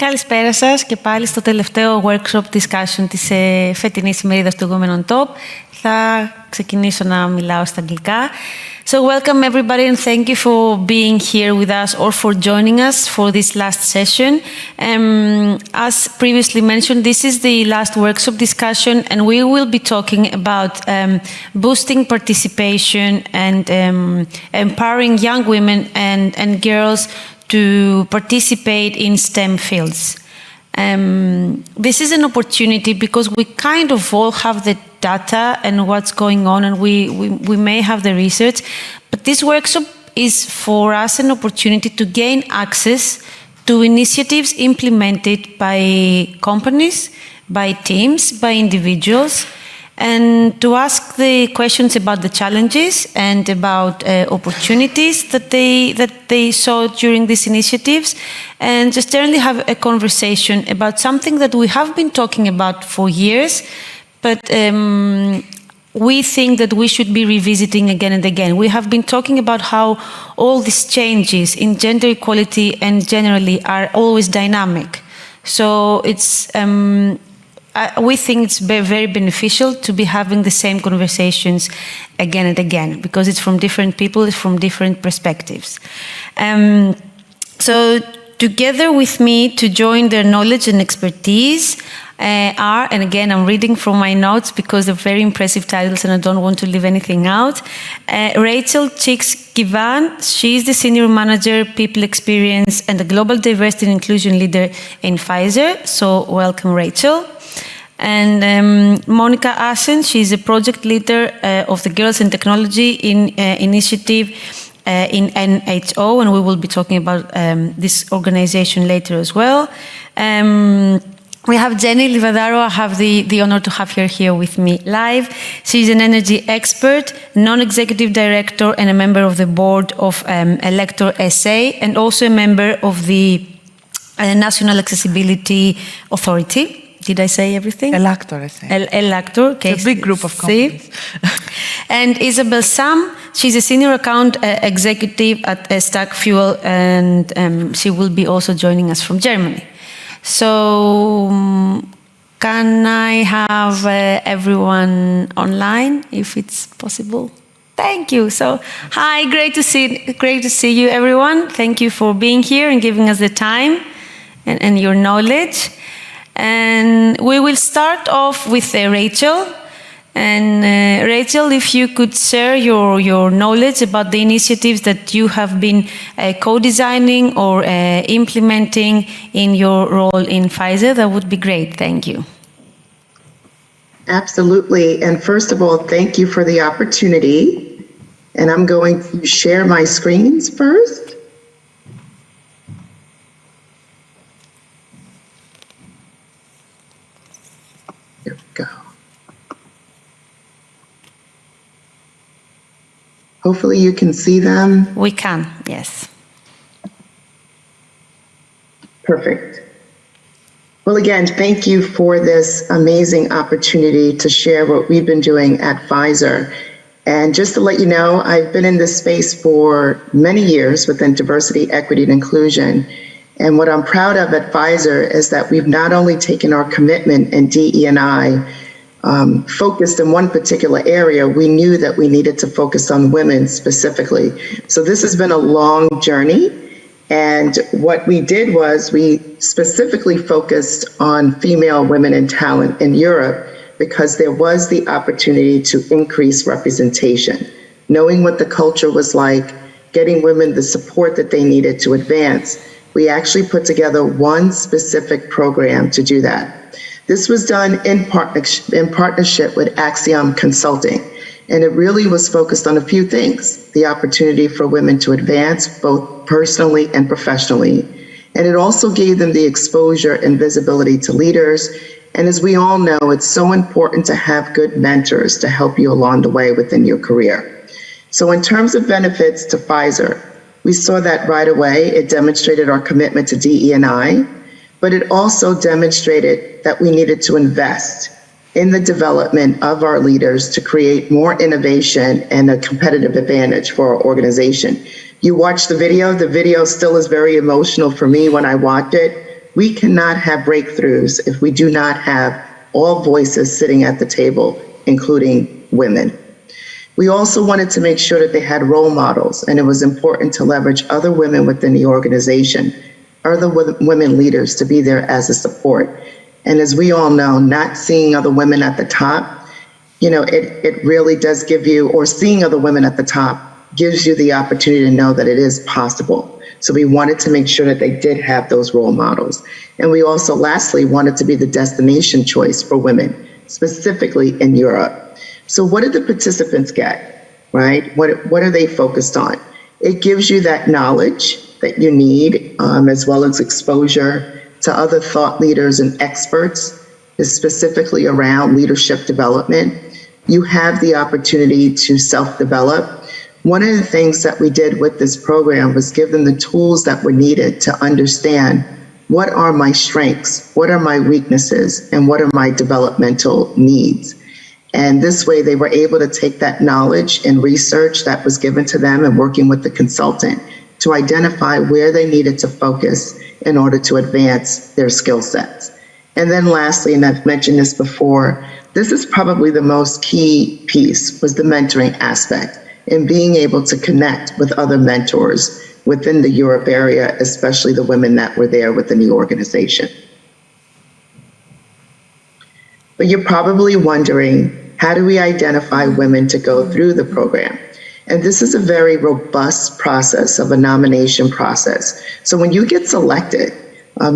Καλησπέρα σας και πάλι στο τελευταίο workshop discussion της φετινής ημερίδας του Women on Top. Θα ξεκινήσω να μιλάω στα αγγλικά. So welcome everybody and thank you for being here with us or for joining us for this last session. As previously mentioned, this is the last workshop discussion and we will be talking about boosting participation and empowering young women and girls to participate in STEM fields. This is an opportunity because we kind of all have the data and what's going on and we may have the research, but this workshop is for us an opportunity to gain access to initiatives implemented by companies, by teams, by individuals, and to ask the questions about the challenges and about opportunities that they saw during these initiatives, and just generally have a conversation about something that we have been talking about for years, but we think that we should be revisiting again and again. We have been talking about how all these changes in gender equality and generally are always dynamic. So it's we think it's very beneficial to be having the same conversations again and again because it's from different people, it's from different perspectives. So together with me to join their knowledge and expertise are, and again I'm reading from my notes because they're very impressive titles and I don't want to leave anything out, Rachel Chicks-Givan, she's the Senior Manager, People Experience and the Global Diversity and Inclusion Leader in Pfizer, so welcome Rachel. And Monica Asen, she's a project leader of the Girls in Technology Initiative in NHO, and we will be talking about this organization later as well. We have Jenny Livadaro. I have the honor to have her here with me live. She's an energy expert, non-executive director, and a member of the board of Elector SA, and also a member of the National Accessibility Authority. Did I say everything? Elector, Elector, okay. It's a big group of companies. And Isabel Sam, she's a senior account executive at Stack Fuel, and she will be also joining us from Germany. So, can I have everyone online, if it's possible? Thank you. So, hi, great to see you, everyone. Thank you for being here and giving us the time and your knowledge. And we will start off with Rachel. And Rachel, if you could share your knowledge about the initiatives that you have been co-designing or implementing in your role in Pfizer, that would be great. Thank you. Absolutely. And first of all, thank you for the opportunity. And I'm going to share my screens first. There we go. Hopefully you can see them. We can, yes. Perfect. Well, again, thank you for this amazing opportunity to share what we've been doing at Pfizer. And just to let you know, I've been in this space for many years within diversity, equity, and inclusion. And what I'm proud of at Pfizer is that we've not only taken our commitment in DE&I focused in one particular area, we knew that we needed to focus on women specifically. So this has been a long journey. And what we did was we specifically focused on female women in talent in Europe because there was the opportunity to increase representation. Knowing what the culture was like, getting women the support that they needed to advance, we actually put together one specific program to do that. This was done in partnership with Axiom Consulting, and it really was focused on a few things: the opportunity for women to advance both personally and professionally, and it also gave them the exposure and visibility to leaders. And as we all know, it's so important to have good mentors to help you along the way within your career. So in terms of benefits to Pfizer, we saw that right away. It demonstrated our commitment to DE&I, but it also demonstrated that we needed to invest in the development of our leaders to create more innovation and a competitive advantage for our organization. You watch the video still is very emotional for me when I watch it. we cannot have breakthroughs if we do not have all voices sitting at the table, including women. We also wanted to make sure that they had role models, and it was important to leverage other women within the organization, other women leaders, to be there as a support. And as we all know, not seeing other women at the top, it really does give you, or seeing other women at the top gives you the opportunity to know that it is possible. So we wanted to make sure that they did have those role models. And we also, lastly, wanted to be the destination choice for women, specifically in Europe. So what did the participants get, right? What are they focused on? It gives you that knowledge that you need, as well as exposure to other thought leaders and experts, specifically around leadership development. You have the opportunity to self-develop. One of the things that we did with this program was give them the tools that were needed to understand what are my strengths, what are my weaknesses, and what are my developmental needs. And this way they were able to take that knowledge and research that was given to them and working with the consultant to identify where they needed to focus in order to advance their skill sets. And then lastly, and I've mentioned this before, this is probably the most key piece, was the mentoring aspect and being able to connect with other mentors within the Europe area, especially the women that were there within the organization. But you're probably wondering, how do we identify women to go through the program? And this is a very robust process of a nomination process. So when you get selected,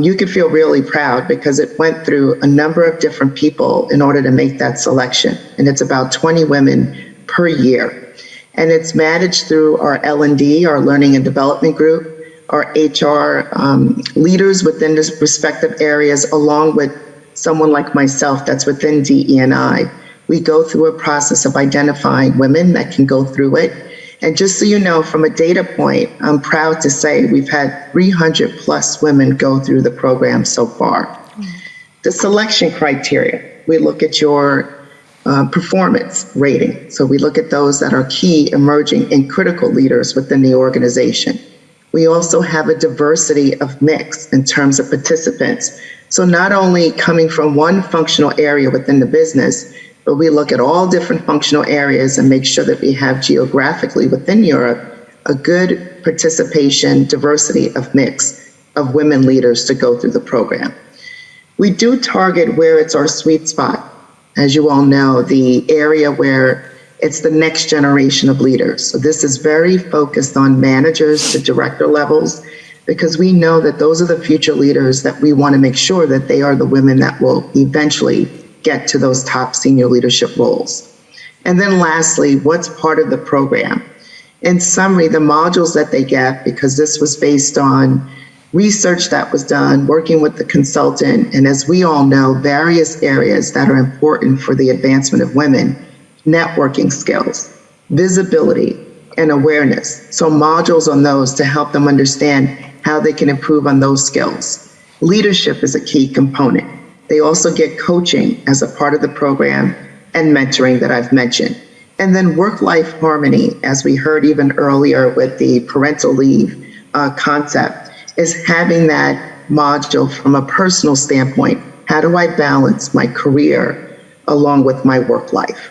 you can feel really proud because it went through a number of different people in order to make that selection. And it's about 20 women per year. And it's managed through our L&D, our Learning and Development Group, our HR leaders within the respective areas, along with someone like myself that's within DE&I. We go through a process of identifying women that can go through it. And just so you know, from a data point, I'm proud to say we've had 300 plus women go through the program so far. The selection criteria, we look at your performance rating. So we look at those that are key, emerging, and critical leaders within the organization. We also have a diversity of mix in terms of participants. So not only coming from one functional area within the business, but we look at all different functional areas and make sure that we have geographically within Europe a good participation, diversity of mix of women leaders to go through the program. We do target where it's our sweet spot. As you all know, the area where it's the next generation of leaders. So this is very focused on managers to director levels, because we know that those are the future leaders that we want to make sure that they are the women that will eventually get to those top senior leadership roles. And then lastly, what's part of the program? In summary, the modules that they get, because this was based on research that was done, working with the consultant, and as we all know, various areas that are important for the advancement of women: networking skills, visibility, and awareness. So modules on those to help them understand how they can improve on those skills. Leadership is a key component. They also get coaching as a part of the program and mentoring that I've mentioned. And then work-life harmony, as we heard even earlier with the parental leave concept, is having that module from a personal standpoint. How do I balance my career along with my work life?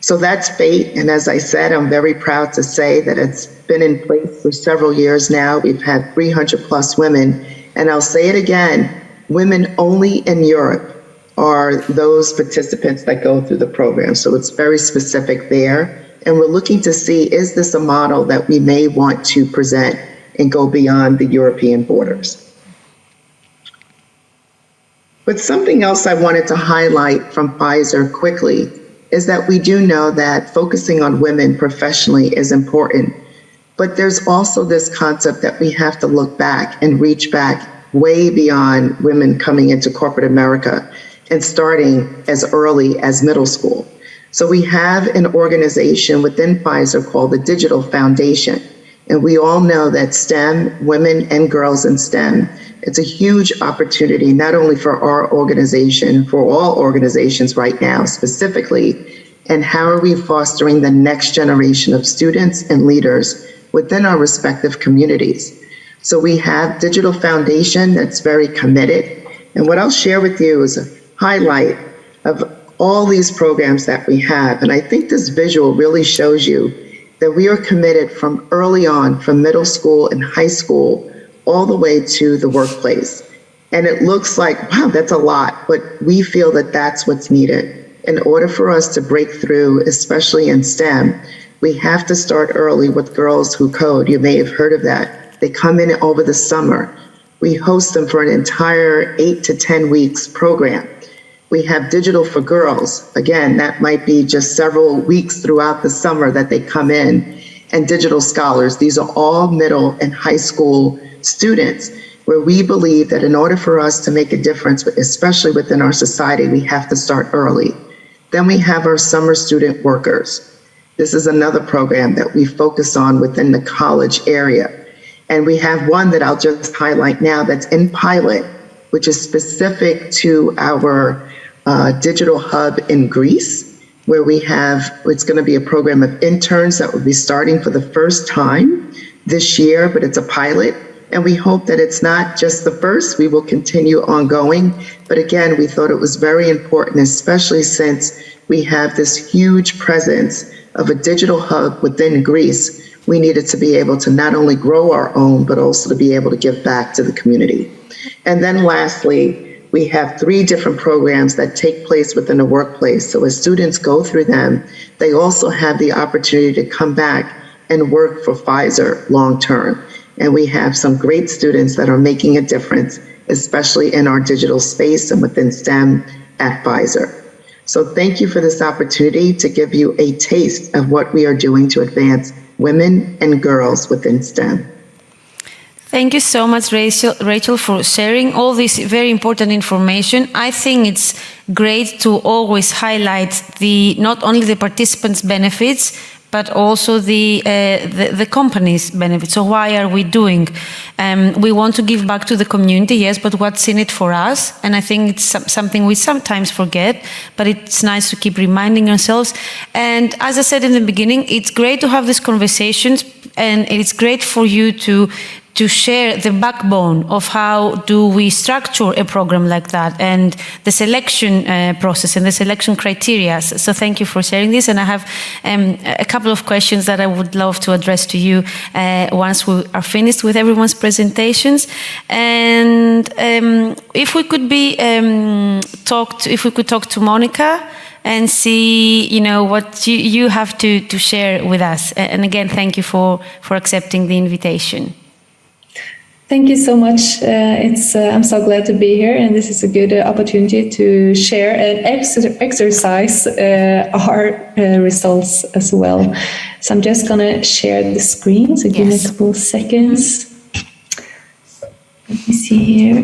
So that's FATE. And as I said, I'm very proud to say that it's been in place for several years now. We've had 300 plus women. And I'll say it again, women only in Europe are those participants that go through the program. So it's very specific there. And we're looking to see, is this a model that we may want to present and go beyond the European borders? But something else I wanted to highlight from Pfizer quickly is that we do know that focusing on women professionally is important, but there's also this concept that we have to look back and reach back way beyond women coming into corporate America and starting as early as middle school. So we have an organization within Pfizer called the Digital Foundation. And we all know that STEM, women and girls in STEM, it's a huge opportunity, not only for our organization, for all organizations right now specifically, and how are we fostering the next generation of students and leaders within our respective communities. So we have Digital Foundation that's very committed. And what I'll share with you is a highlight of all these programs that we have. And I think this visual really shows you that we are committed from early on, from middle school and high school, all the way to the workplace. And it looks like, wow, that's a lot, but we feel that that's what's needed. In order for us to break through, especially in STEM, we have to start early with Girls Who Code. You may have heard of that. They come in over the summer. We host them for an entire 8 to 10 weeks program. We have Digital for Girls. Again, that might be just several weeks throughout the summer that they come in. And Digital Scholars. These are all middle and high school students, where we believe that in order for us to make a difference, especially within our society, we have to start early. Then we have our summer student workers. This is another program that we focus on within the college area. And we have one that I'll just highlight now that's in pilot, which is specific to our digital hub in Greece, where we have, it's going to be a program of interns that will be starting for the first time this year, but it's a pilot. And we hope that it's not just the first, we will continue ongoing. But again, we thought it was very important, especially since we have this huge presence of a digital hub within Greece. We needed to be able to not only grow our own, but also to be able to give back to the community. And then lastly, we have 3 different programs that take place within the workplace. So as students go through them, they also have the opportunity to come back and work for Pfizer long term. And we have some great students that are making a difference, especially in our digital space and within STEM at Pfizer. So thank you for this opportunity to give you a taste of what we are doing to advance women and girls within STEM. Thank you so much, Rachel, for sharing all this very important information. I think it's great to always highlight not only the participants' benefits, but also the company's benefits. So why are we doing? We want to give back to the community, yes, but what's in it for us? And I think it's something we sometimes forget, but it's nice to keep reminding ourselves. And as I said in the beginning, it's great to have these conversations, and it's great for you to share the backbone of how do we structure a program like that, and the selection process and the selection criteria. So thank you for sharing this. And I have a couple of questions that I would love to address to you once we are finished with everyone's presentations. And if we could talk to Monica and see, what you have to share with us. And again, thank you for accepting the invitation. Thank you so much. I'm so glad to be here, and this is a good opportunity to share and exercise our results as well. So I'm just going to share the screen, so give me a couple of seconds. Let me see here.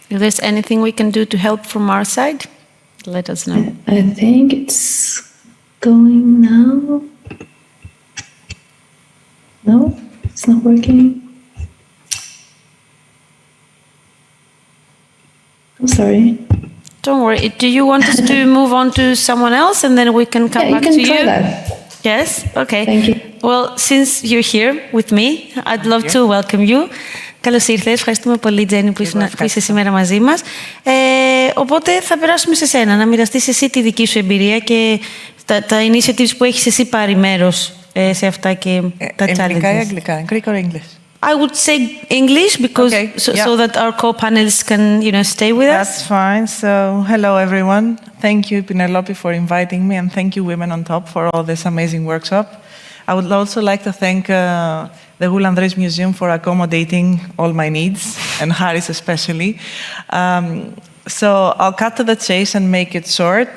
If there's anything we can do to help from our side, let us know. I think it's going now. No, it's not working. I'm sorry. Don't worry. Do you want us to move on to someone else, and then we can come back to you? Yeah, you can try that. Yes? Okay. Thank you. Well, since you're here with me, I'd love to welcome you. Καλώς ήρθες. Ευχαριστούμε πολύ, Τζένι, που είσαι σήμερα μαζί μας. Οπότε θα περάσουμε σε σένα, να μοιραστείς εσύ τη δική σου εμπειρία και τα initiatives που έχεις εσύ πάρει μέρος σε αυτά και τα challenges. Ελληνικά ή αγγλικά, Greek or English? I would say English, because so that our co-panelists can, stay with us. That's fine. So, hello everyone. Thank you, Penelope, for inviting me, and thank you, Women on Top, for all this amazing workshop. I would also like to thank the Goulandres Museum for accommodating all my needs, and Haris especially. So I'll cut to the chase and make it short.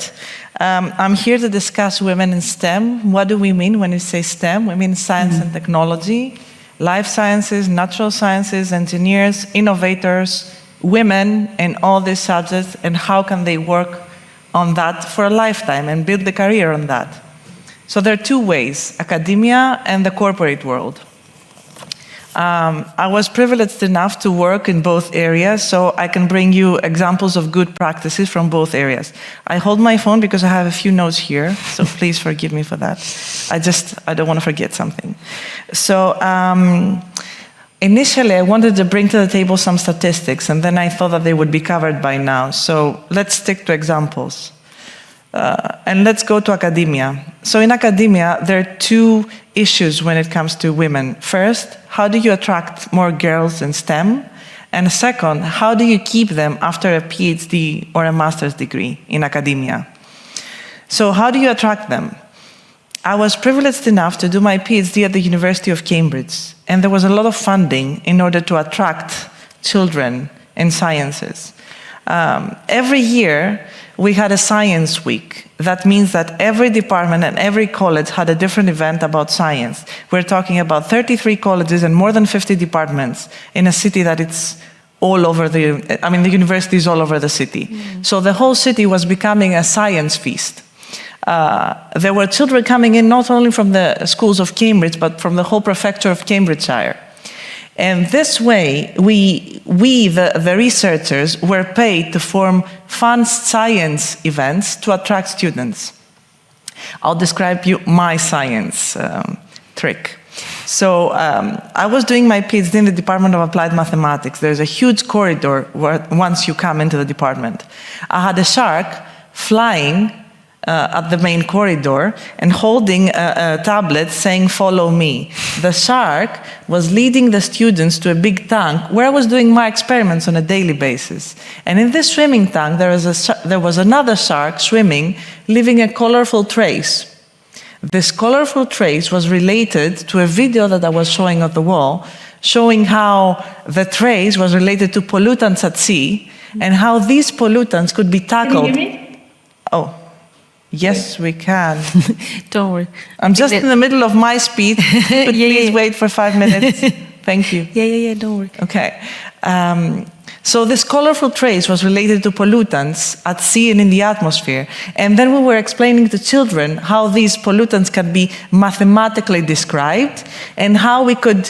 I'm here to discuss women in STEM. What do we mean when we say STEM? We mean science and technology, life sciences, natural sciences, engineers, innovators, women in all these subjects, and how can they work on that for a lifetime and build a career on that. So there are 2 ways, academia and the corporate world. I was privileged enough to work in both areas, so I can bring you examples of good practices from both areas. I hold my phone because I have a few notes here, so please forgive me for that. I don't want to forget something. So initially, I wanted to bring to the table some statistics, and then I thought that they would be covered by now. So let's stick to examples. And let's go to academia. So in academia, there are two issues when it comes to women. First, how do you attract more girls in STEM? And second, how do you keep them after a PhD or a master's degree in academia? So how do you attract them? I was privileged enough to do my PhD at the University of Cambridge, and there was a lot of funding in order to attract children in sciences. Every year, we had a science week. That means that every department and every college had a different event about science. We're talking about 33 colleges and more than 50 departments in a city that it's all over the university is all over the city. So the whole city was becoming a science feast. There were children coming in not only from the schools of Cambridge, but from the whole prefecture of Cambridgeshire. And this way, we the researchers, were paid to form fun science events to attract students. I'll describe you my science trick. So I was doing my PhD in the Department of Applied Mathematics. There's a huge corridor once you come into the department. I had a shark flying at the main corridor and holding a tablet saying, "Follow me." The shark was leading the students to a big tank where I was doing my experiments on a daily basis. And in this swimming tank, there was another shark swimming, leaving a colorful trace. This colorful trace was related to a video that I was showing on the wall, showing how the trace was related to pollutants at sea and how these pollutants could be tackled. Can you hear me? Oh. Yes, we can. Don't worry. I'm just in the middle of my speech, but please wait for 5 minutes. Thank you. Yeah, don't worry. Okay. So this colorful trace was related to pollutants at sea and in the atmosphere. And then we were explaining to children how these pollutants can be mathematically described and how we could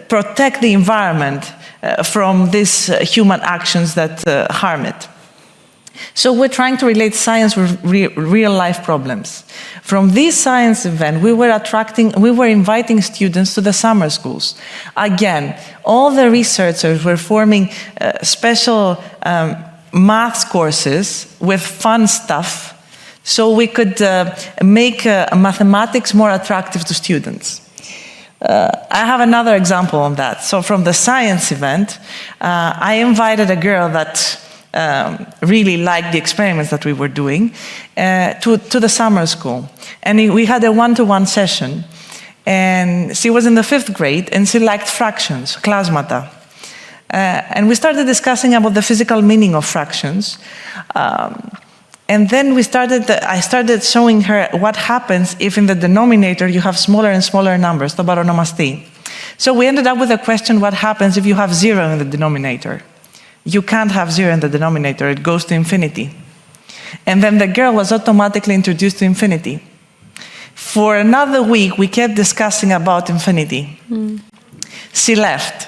protect the environment from these human actions that harm it. So we're trying to relate science with real-life problems. From this science event, we were inviting students to the summer schools. Again, all the researchers were forming special maths courses with fun stuff, so we could make mathematics more attractive to students. I have another example on that. So from the science event, I invited a girl that really liked the experiments that we were doing to the summer school. And we had a one-to-one session. And she was in the 5th grade, and she liked fractions, klasmata. And we started discussing about the physical meaning of fractions. And then I started showing her what happens if in the denominator you have smaller and smaller numbers, το παρονομαστή. So we ended up with a question, what happens if you have 0 in the denominator? You can't have 0 in the denominator, it goes to infinity. And then the girl was automatically introduced to infinity. For another week, we kept discussing about infinity. She left.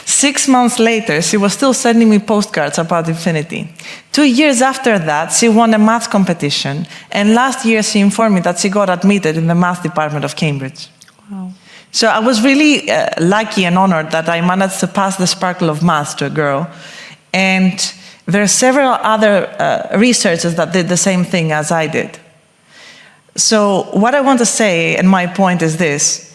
6 months later, she was still sending me postcards about infinity. 2 years after that, she won a math competition, and last year she informed me that she got admitted in the math department of Cambridge. Wow. So I was really lucky and honored that I managed to pass the sparkle of math to a girl. And there are several other researchers that did the same thing as I did. So what I want to say, and my point is this,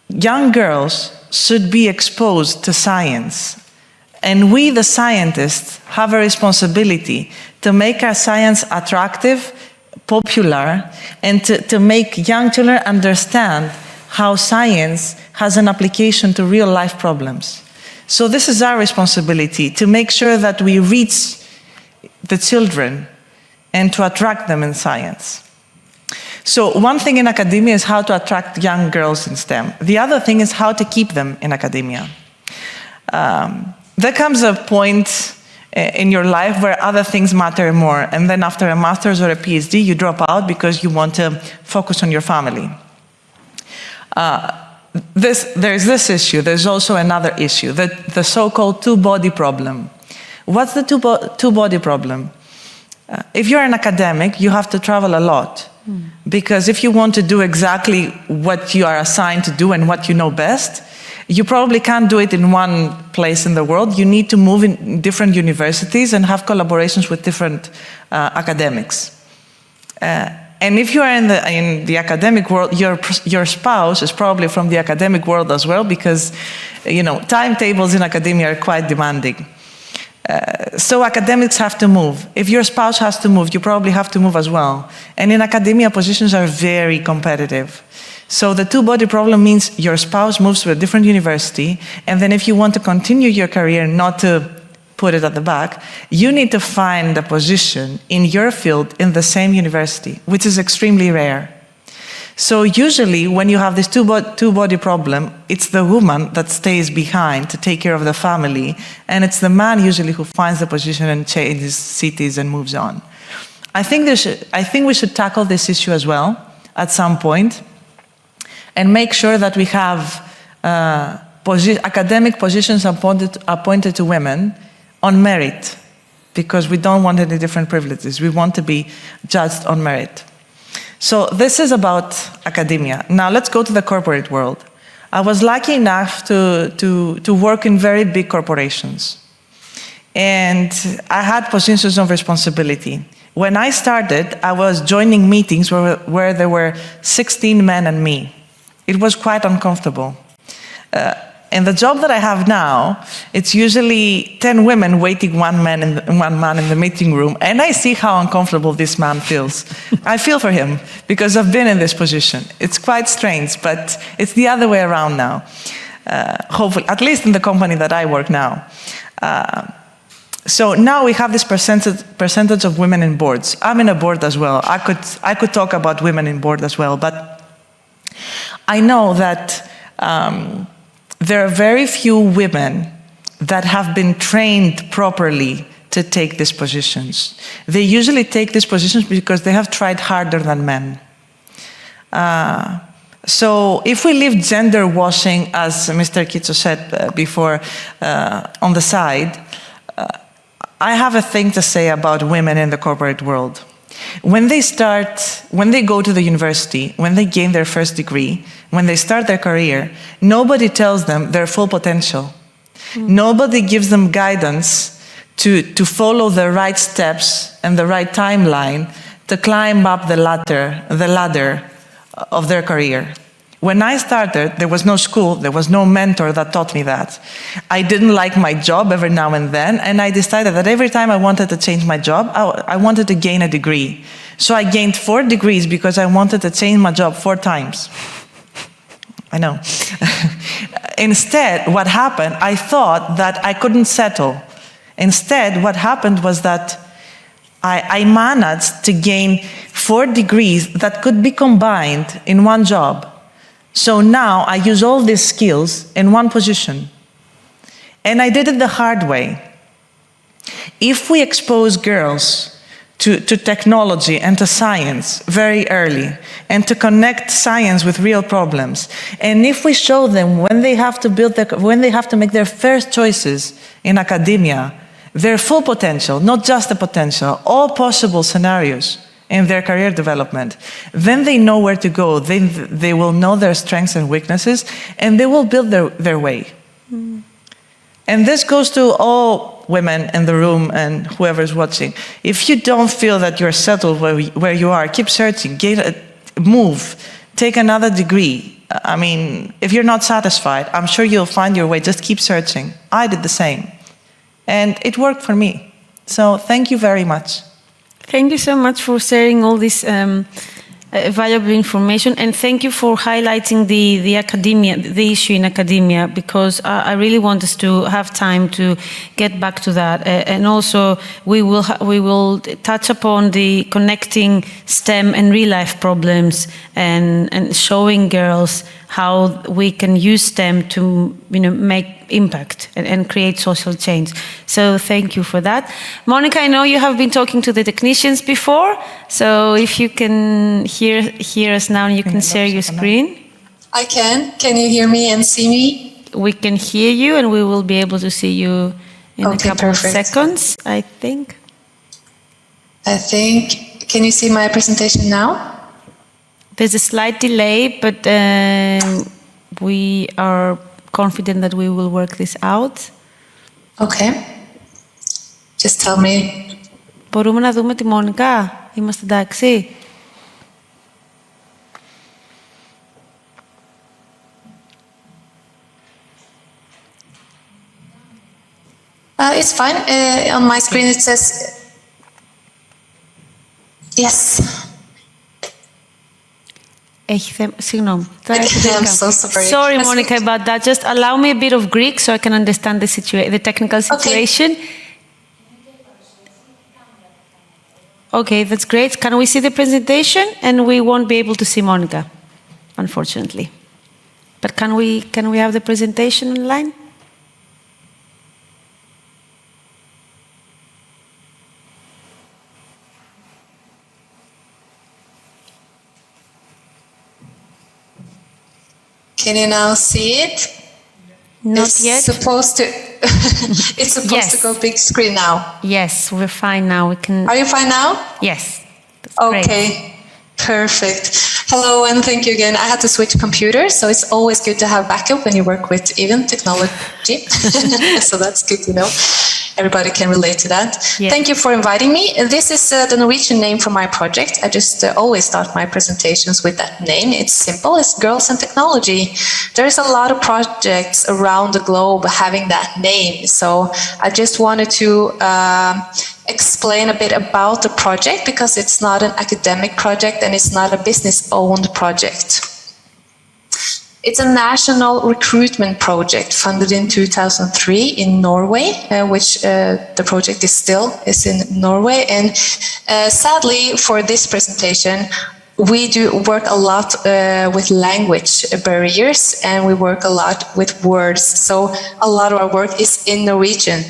young girls should be exposed to science. And we, the scientists, have a responsibility to make our science attractive, popular, and to make young children understand how science has an application to real-life problems. So this is our responsibility, to make sure that we reach the children and to attract them in science. So one thing in academia is how to attract young girls in STEM. The other thing is how to keep them in academia. There comes a point in your life where other things matter more, and then after a master's or a PhD, you drop out because you want to focus on your family. There's this issue. There's also another issue, the so-called two-body problem. What's the two-body problem? If you're an academic, you have to travel a lot. Because if you want to do exactly what you are assigned to do and what you know best, you probably can't do it in one place in the world. You need to move in different universities and have collaborations with different academics. And if you are in the academic world, your spouse is probably from the academic world as well, because timetables in academia are quite demanding. So academics have to move. If your spouse has to move, you probably have to move as well. And in academia, positions are very competitive. So the two-body problem means your spouse moves to a different university, and then if you want to continue your career, not to put it at the back, you need to find a position in your field in the same university, which is extremely rare. So usually when you have this two-body problem, it's the woman that stays behind to take care of the family, and it's the man usually who finds the position and changes cities and moves on. I think we should tackle this issue as well at some point and make sure that we have academic positions appointed to women on merit, because we don't want any different privileges. We want to be judged on merit. So this is about academia. Now let's go to the corporate world. I was lucky enough to work in very big corporations. And I had positions of responsibility. When I started, I was joining meetings where there were 16 men and me. It was quite uncomfortable. And the job that I have now, it's usually 10 women waiting one man in the meeting room, and I see how uncomfortable this man feels. I feel for him, because I've been in this position. It's quite strange, but it's the other way around now. Hopefully, at least in the company that I work now. So now we have this percentage of women in boards. I'm in a board as well. I could talk about women in board as well, but I know that there are very few women that have been trained properly to take these positions. They usually take these positions because they have tried harder than men. So if we leave gender washing, as Mr. Kitso said before, on the side, I have a thing to say about women in the corporate world. When they go to the university, when they gain their first degree, when they start their career, nobody tells them their full potential. Nobody gives them guidance to follow the right steps and the right timeline to climb up the ladder of their career. When I started, there was no school, there was no mentor that taught me that. I didn't like my job every now and then, and I decided that every time I wanted to change my job, I wanted to gain a degree. So I gained 4 degrees because I wanted to change my job 4 times. I know. Instead, what happened, I thought that I couldn't settle. Instead, what happened was that I managed to gain 4 degrees that could be combined in one job. So now I use all these skills in one position. And I did it the hard way. If we expose girls to technology and to science very early, and to connect science with real problems, and if we show them when they have to make their first choices in academia, their full potential, not just the potential, all possible scenarios in their career development, then they know where to go. They will know their strengths and weaknesses, and they will build their way. And this goes to all women in the room and whoever's watching. If you don't feel that you're settled where you are, keep searching, move, take another degree. I mean, if you're not satisfied, I'm sure you'll find your way. Just keep searching. I did the same. And it worked for me. So thank you very much. Thank you so much for sharing all this valuable information, and thank you for highlighting the issue in academia, because I really want us to have time to get back to that, and also we will touch upon the connecting STEM and real life problems, and showing girls how we can use STEM to make impact and create social change. So thank you for that. Monica, I know you have been talking to the technicians before, so if you can hear us now, you can share your screen. I can. Can you hear me and see me? We can hear you, and we will be able to see you in a couple perfect. of seconds, I think. Can you see my presentation now? There's a slight delay, but we are confident that we will work this out. Okay. Just tell me. Μπορούμε να δούμε τη Μόνικα? Είμαστε εντάξει? It's fine. On my screen it says yes. Έχει θέμα. Συγγνώμη. I'm so sorry. Sorry, Monica, about that. Just allow me a bit of Greek so I can understand the technical situation. Okay, that's great. Can we see the presentation? And we won't be able to see Monica, unfortunately. But can we have the presentation online? Can you now see it? Not yet. It's supposed to go big screen now. Yes, we're fine now. We can. Are you fine now? Yes. That's Okay. Great. Perfect. Hello and thank you again. I had to switch computers, so it's always good to have backup when you work with even technology. So that's good to know. Everybody can relate to that. Yeah. Thank you for inviting me. This is the Norwegian name for my project. I just always start my presentations with that name. It's simple. It's Girls and Technology. There's a lot of projects around the globe having that name. So I just wanted to explain a bit about the project because it's not an academic project and it's not a business-owned project. It's a national recruitment project funded in 2003 in Norway, which the project is in Norway. And sadly, for this presentation, we do work a lot with language barriers, and we work a lot with words. So a lot of our work is in Norwegian.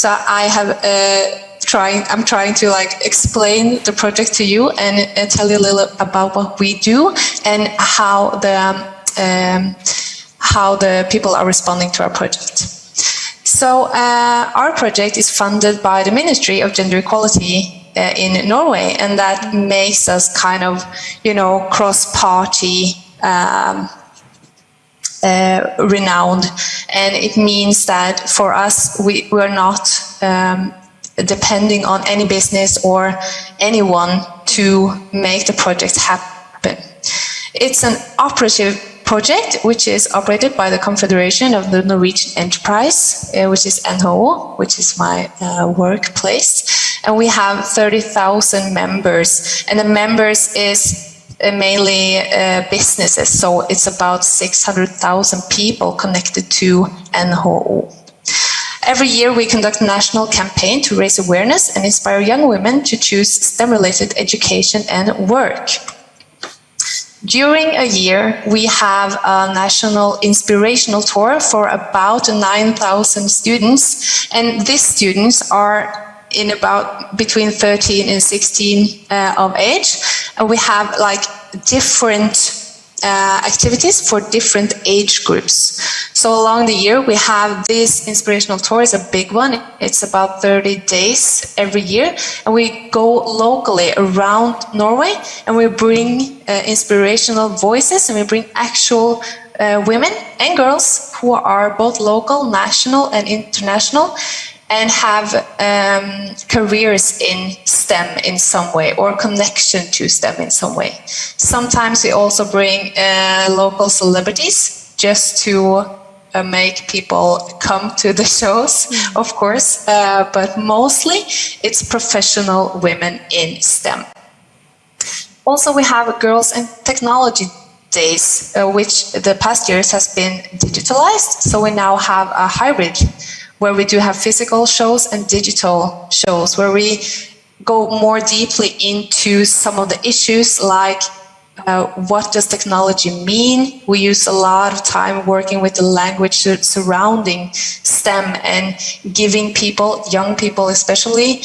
So I'm trying to explain the project to you and tell you a little about what we do and how the people are responding to our project. So our project is funded by the Ministry of Gender Equality in Norway, and that makes us kind of, cross-party renowned. And it means that for us, we're not depending on any business or anyone to make the project happen. It's an operative project which is operated by the Confederation of the Norwegian Enterprise, which is NHO, which is my workplace. And we have 30,000 members, and the members is mainly businesses. So it's about 600,000 people connected to NHO. Every year we conduct a national campaign to raise awareness and inspire young women to choose STEM-related education and work. During a year, we have a national inspirational tour for about 9,000 students, and these students are in about between 13 and 16 of age, and we have different activities for different age groups. So along the year, we have this inspirational tour. It's a big one. It's about 30 days every year. And we go locally around Norway, and we bring inspirational voices, and we bring actual women and girls who are both local, national, and international, and have careers in STEM in some way or connection to STEM in some way. Sometimes we also bring local celebrities just to make people come to the shows, of course, but mostly it's professional women in STEM. Also, we have Girls and Technology Days, which the past years has been digitalized. So we now have a hybrid where we do have physical shows and digital shows, where we go more deeply into some of the issues like what does technology mean? We use a lot of time working with the language surrounding STEM and giving people, young people especially,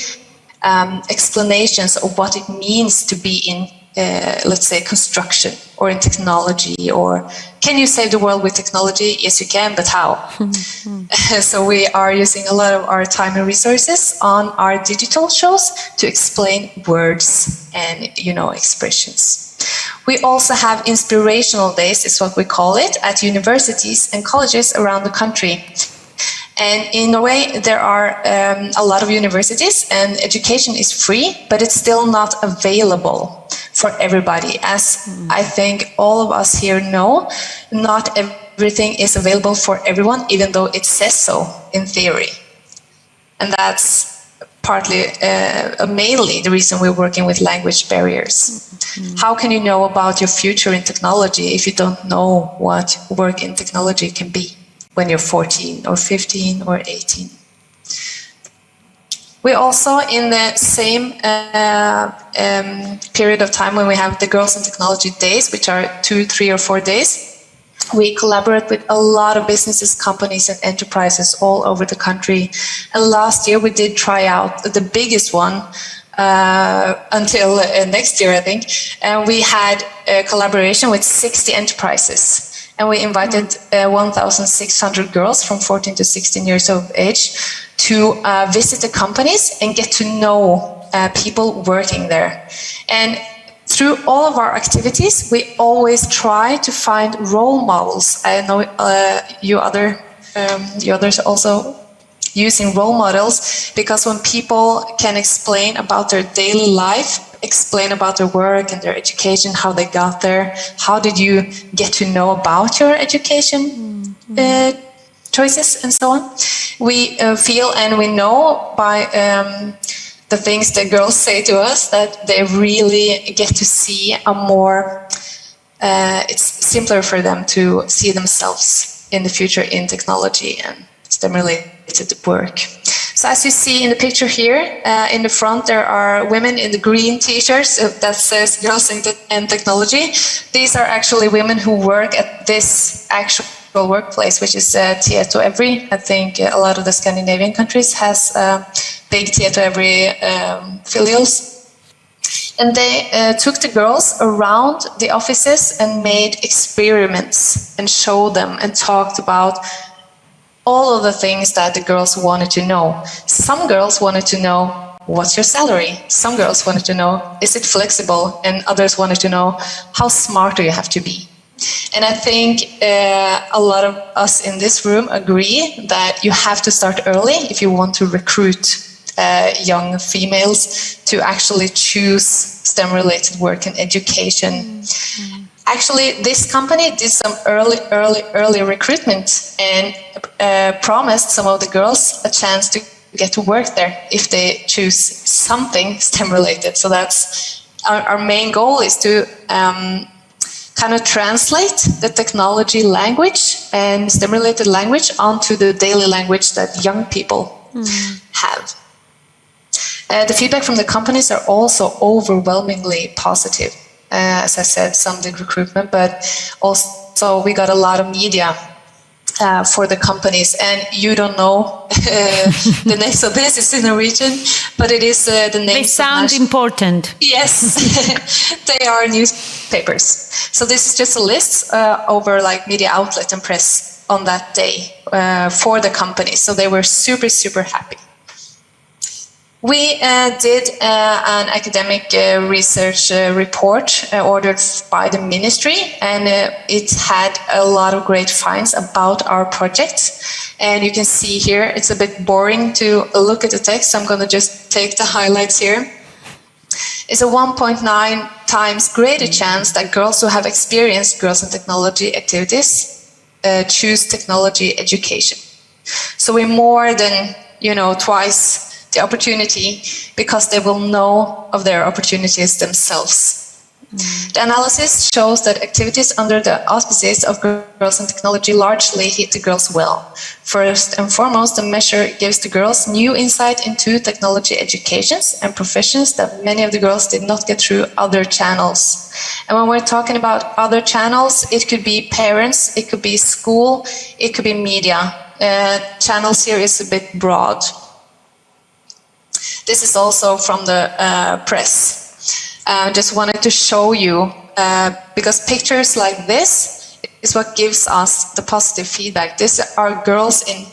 explanations of what it means to be in, let's say, construction or in technology, or can you save the world with technology? Yes, you can, but how? So we are using a lot of our time and resources on our digital shows to explain words and, expressions. We also have inspirational days, is what we call it, at universities and colleges around the country. And in Norway, there are a lot of universities, and education is free, but it's still not available for everybody. As I think all of us here know, not everything is available for everyone, even though it says so in theory. And that's partly, mainly the reason we're working with language barriers. How can you know about your future in technology if you don't know what work in technology can be when you're 14 or 15 or 18? We also, in the same period of time when we have the Girls in Technology Days, which are 2, 3, or 4 days, we collaborate with a lot of businesses, companies, and enterprises all over the country. And last year we did try out the biggest one until next year, I think. And we had a collaboration with 60 enterprises. And we invited 1,600 girls from 14 to 16 years of age to visit the companies and get to know people working there. And through all of our activities, we always try to find role models. I know you others also using role models, because when people can explain about their daily life, explain about their work and their education, how they got there, how did you get to know about your education choices, and so on. We feel and we know by the things that girls say to us that they really get to see a more, it's simpler for them to see themselves in the future in technology and STEM-related work. So as you see in the picture here, in the front there are women in the green t-shirts that says Girls in Technology. These are actually women who work at this actual workplace, which is Tietoevry. I think a lot of the Scandinavian countries has big Tietoevry filials. And they took the girls around the offices and made experiments and showed them and talked about all of the things that the girls wanted to know. Some girls wanted to know, what's your salary? Some girls wanted to know, is it flexible? And others wanted to know, how smart do you have to be? And I think a lot of us in this room agree that you have to start early if you want to recruit young females to actually choose STEM-related work and education. Actually, this company did some early recruitment and promised some of the girls a chance to get to work there if they choose something STEM-related. So that's our main goal, is to kind of translate the technology language and STEM-related language onto the daily language that young people have. The feedback from the companies are also overwhelmingly positive. As I said, some did recruitment, but also we got a lot of media for the companies. And you don't know the name, so this is in Norwegian, but it is the name. They sound important. Yes, they are newspapers. So this is just a list over like media outlet and press on that day for the companies. So they were super, super happy. We did an academic research report ordered by the ministry, and it had a lot of great finds about our project. And you can see here, it's a bit boring to look at the text, so I'm going to just take the highlights here. It's a 1.9 times greater chance that girls who have experienced Girls in Technology activities choose technology education. So we're more than, twice the opportunity, because they will know of their opportunities themselves. The analysis shows that activities under the auspices of Girls in Technology largely hit the girls well. First and foremost, the measure gives the girls new insight into technology educations and professions that many of the girls did not get through other channels. And when we're talking about other channels, it could be parents, it could be school, it could be media. Channels here is a bit broad. This is also from the press. Just wanted to show you because pictures like this is what gives us the positive feedback. These are girls in,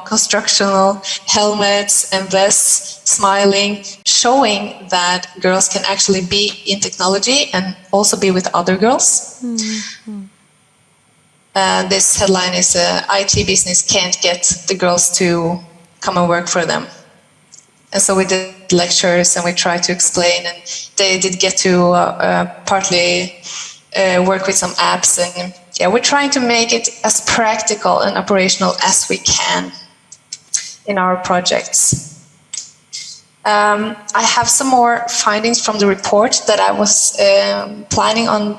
constructional helmets and vests, smiling, showing that girls can actually be in technology and also be with other girls. Mm-hmm. This headline is IT business can't get the girls to come and work for them. And so we did lectures and we tried to explain, and they did get to partly work with some apps, and we're trying to make it as practical and operational as we can in our projects. I have some more findings from the report that I was planning on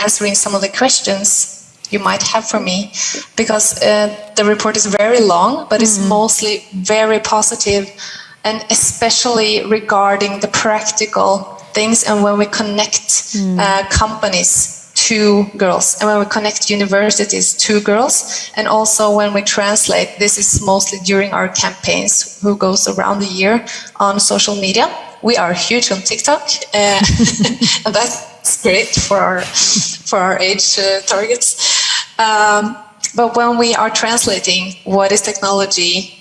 answering some of the questions you might have for me, because the report is very long, but it's mostly very positive, and especially regarding the practical things, and when we connect companies to girls, and when we connect universities to girls, and also when we translate. This is mostly during our campaigns, who goes around the year on social media. We are huge on TikTok, and that's great for our age targets. But when we are translating, what is technology?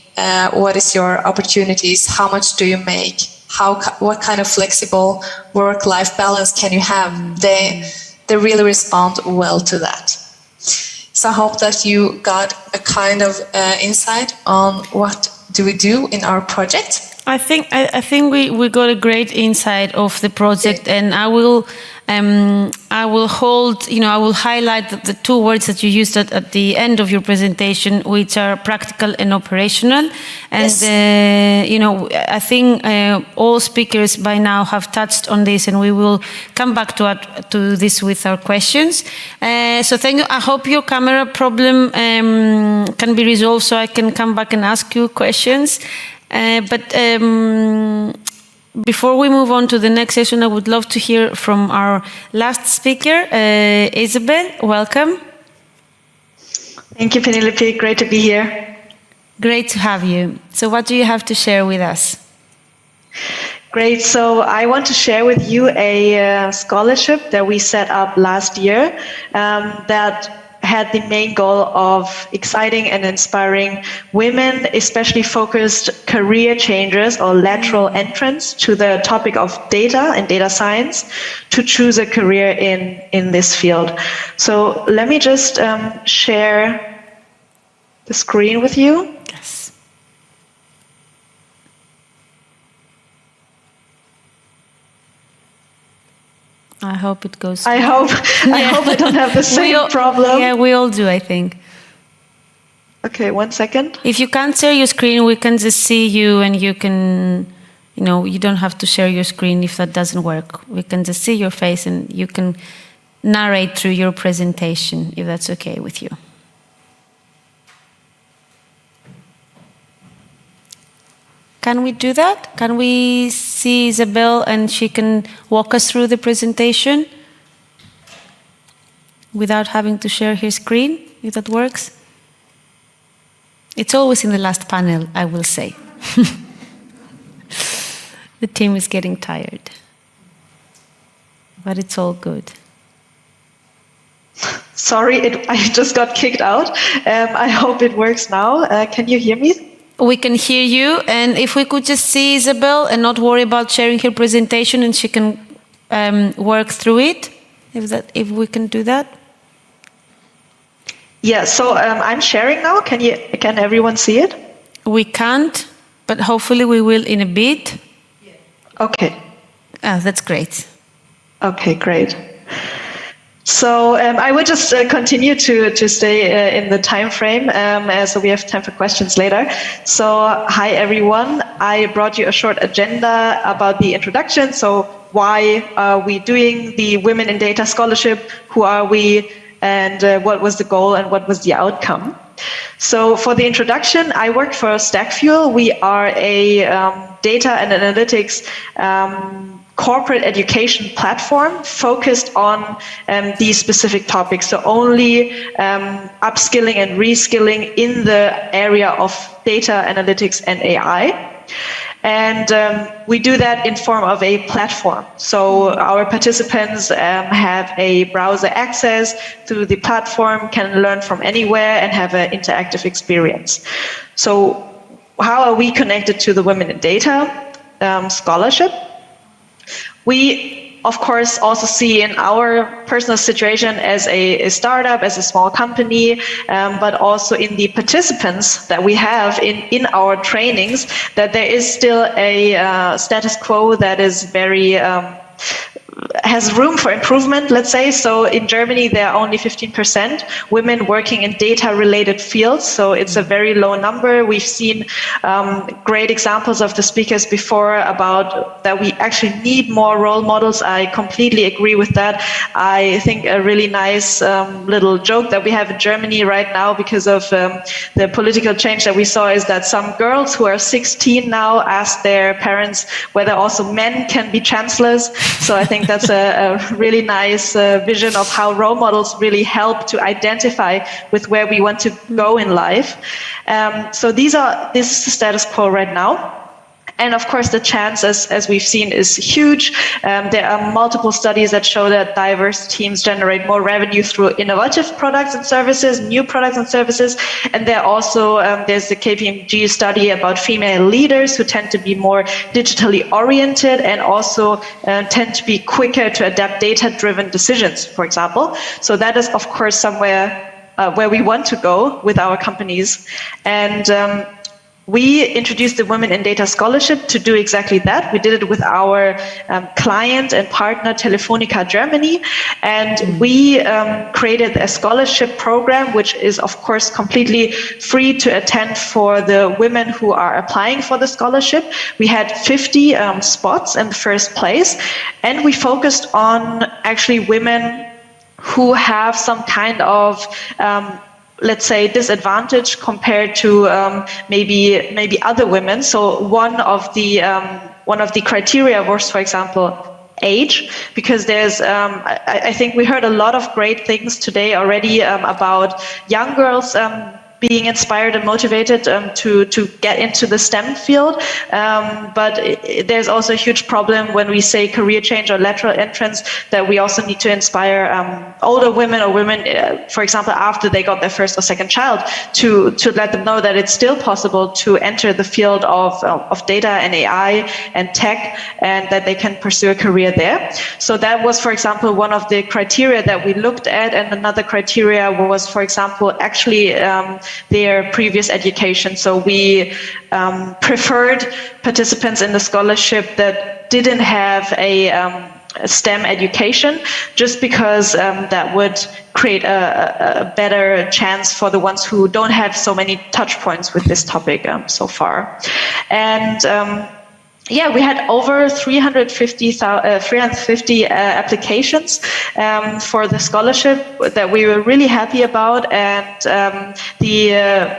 What is your opportunities? How much do you make? What kind of flexible work-life balance can you have? They really respond well to that. So I hope that you got a kind of insight on what do we do in our project. I think we got a great insight of the project, and I will highlight the two words that you used at the end of your presentation, which are practical and operational. And I think all speakers by now have touched on this, and we will come back to this with our questions. So thank you. I hope your camera problem can be resolved, so I can come back and ask you questions. But before we move on to the next session, I would love to hear from our last speaker, Isabel. Welcome. Thank you, Penelope. Great to be here. Great to have you. So what do you have to share with us? Great. So I want to share with you a scholarship that we set up last year that had the main goal of exciting and inspiring women, especially focused career changers or lateral entrants to the topic of data and data science, to choose a career in this field. So let me just share the screen with you. Yes. I hope it goes. I hope I don't have the same problem. Yeah, we all do, I think. Okay, 1 second. If you can't share your screen, we can just see you, and you can, you don't have to share your screen if that doesn't work. We can just see your face, and you can narrate through your presentation, if that's okay with you. Can we do that? Can we see Isabel and she can walk us through the presentation without having to share her screen, if that works? It's always in the last panel, I will say. The team is getting tired, but it's all good. Sorry, I just got kicked out. I hope it works now. Can you hear me? We can hear you, and if we could just see Isabel and not worry about sharing her presentation, and she can work through it, if we can do that. Yeah, so I'm sharing now. Can everyone see it? We can't, but hopefully we will in a bit. Okay. That's great. Okay, great. So I would just continue to stay in the time frame, so we have time for questions later. So hi everyone, I brought you a short agenda about the introduction. So why are we doing the Women in Data Scholarship? Who are we? And what was the goal and what was the outcome? So for the introduction, I work for StackFuel. We are a data and analytics corporate education platform focused on these specific topics. So only upskilling and reskilling in the area of data analytics and AI. And we do that in form of a platform. So our participants have a browser access through the platform, can learn from anywhere and have an interactive experience. So how are we connected to the Women in Data scholarship? We, of course, also see in our personal situation as a startup, as a small company, but also in the participants that we have in our trainings, that there is still a status quo that is very has room for improvement, let's say. So in Germany, there are only 15% women working in data-related fields. So it's a very low number. We've seen great examples of the speakers before about that we actually need more role models. I completely agree with that. I think a really nice little joke that we have in Germany right now because of the political change that we saw is that some girls who are 16 now ask their parents whether also men can be chancellors. So I think that's a really nice vision of how role models really help to identify with where we want to go in life. So this is the status quo right now. And of course, the chance, as we've seen, is huge. There are multiple studies that show that diverse teams generate more revenue through innovative products and services, new products and services. And there also, there's the KPMG study about female leaders who tend to be more digitally oriented and also tend to be quicker to adapt data-driven decisions, for example. So that is, of course, somewhere where we want to go with our companies. And we introduced the Women in Data Scholarship to do exactly that. We did it with our client and partner Telefonica Germany, and we created a scholarship program which is of course completely free to attend for the women who are applying for the scholarship. We had 50 spots in the first place, and we focused on actually women who have some kind of let's say disadvantage compared to maybe other women. So one of the criteria was, for example, age, because there's I think we heard a lot of great things today already about young girls being inspired and motivated to get into the STEM field. But there's also a huge problem when we say career change or lateral entrance, that we also need to inspire older women or women, for example, after they got their first or second child, to let them know that it's still possible to enter the field of data and AI and tech, and that they can pursue a career there. So that was, for example, one of the criteria that we looked at. And another criteria was, for example, actually their previous education. So we preferred participants in the scholarship that didn't have a STEM education, just because that would create a better chance for the ones who don't have so many touch points with this topic so far. And yeah, we had over 350 applications for the scholarship that we were really happy about, and the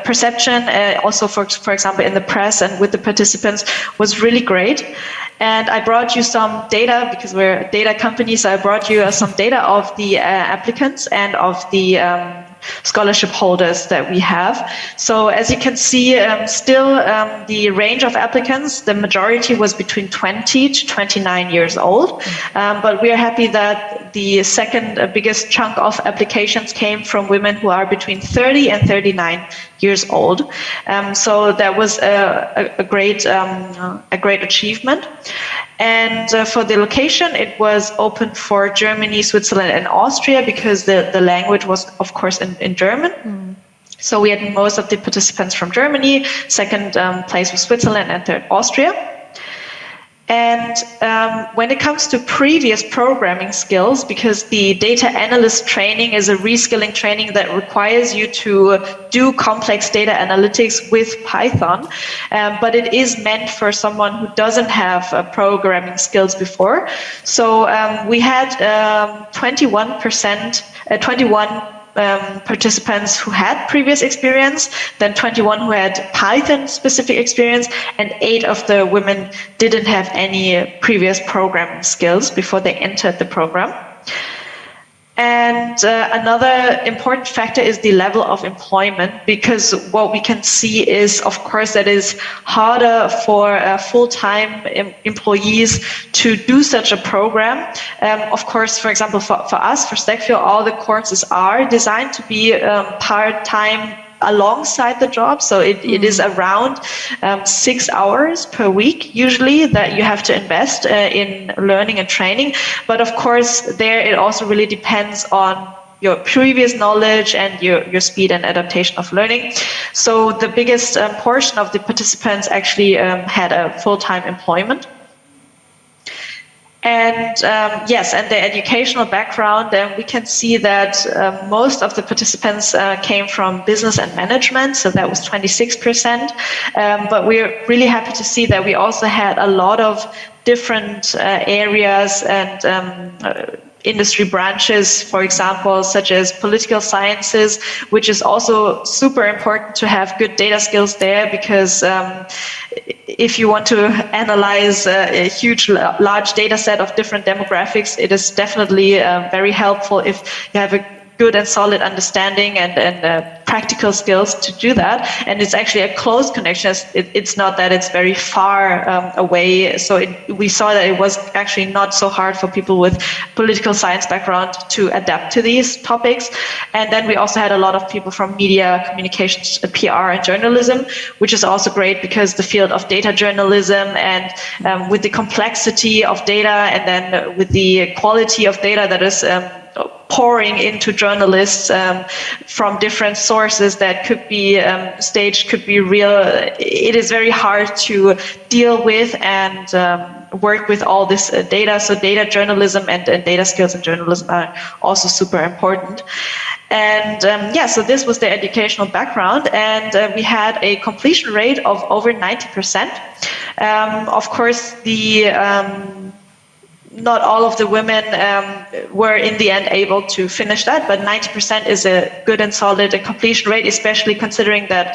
perception also, for example, in the press and with the participants was really great. And I brought you some data, because we're a data company, so I brought you some data of the applicants and of the scholarship holders that we have. So as you can see, still the range of applicants, the majority was between 20 to 29 years old. But we are happy that the second biggest chunk of applications came from women who are between 30 and 39 years old. So that was a great achievement. And for the location, it was open for Germany, Switzerland, and Austria, because the language was, of course, in German. So we had most of the participants from Germany, second place was Switzerland, and third Austria. And when it comes to previous programming skills, because the data analyst training is a reskilling training that requires you to do complex data analytics with Python, but it is meant for someone who doesn't have programming skills before. So we had 21 participants who had previous experience, then 21 who had Python specific experience, and 8 of the women didn't have any previous programming skills before they entered the program. And another important factor is the level of employment, because what we can see is, of course, that it's harder for full-time employees to do such a program. Of course, for example, for us, for StackView, all the courses are designed to be part-time alongside the job. So it is around 6 hours per week, usually, that you have to invest in learning and training. But of course, there it also really depends on your previous knowledge and your speed and adaptation of learning. So the biggest portion of the participants actually had a full-time employment. And yes, and the educational background, we can see that most of the participants came from business and management, so that was 26%. But we're really happy to see that we also had a lot of different areas and industry branches, for example, such as political sciences, which is also super important to have good data skills there, because if you want to analyze a huge, large data set of different demographics, it is definitely very helpful if you have a good and solid understanding and practical skills to do that. And it's actually a close connection. It's not that it's very far away. So we saw that it was actually not so hard for people with political science background to adapt to these topics. And then we also had a lot of people from media, communications, PR, and journalism, which is also great because the field of data journalism and with the complexity of data and then with the quality of data that is pouring into journalists from different sources that could be staged, could be real. It is very hard to deal with and work with all this data. So data journalism and data skills in journalism are also super important. And yeah, so this was the educational background, and we had a completion rate of over 90%. Of course, not all of the women were in the end able to finish that, but 90% is a good and solid completion rate, especially considering that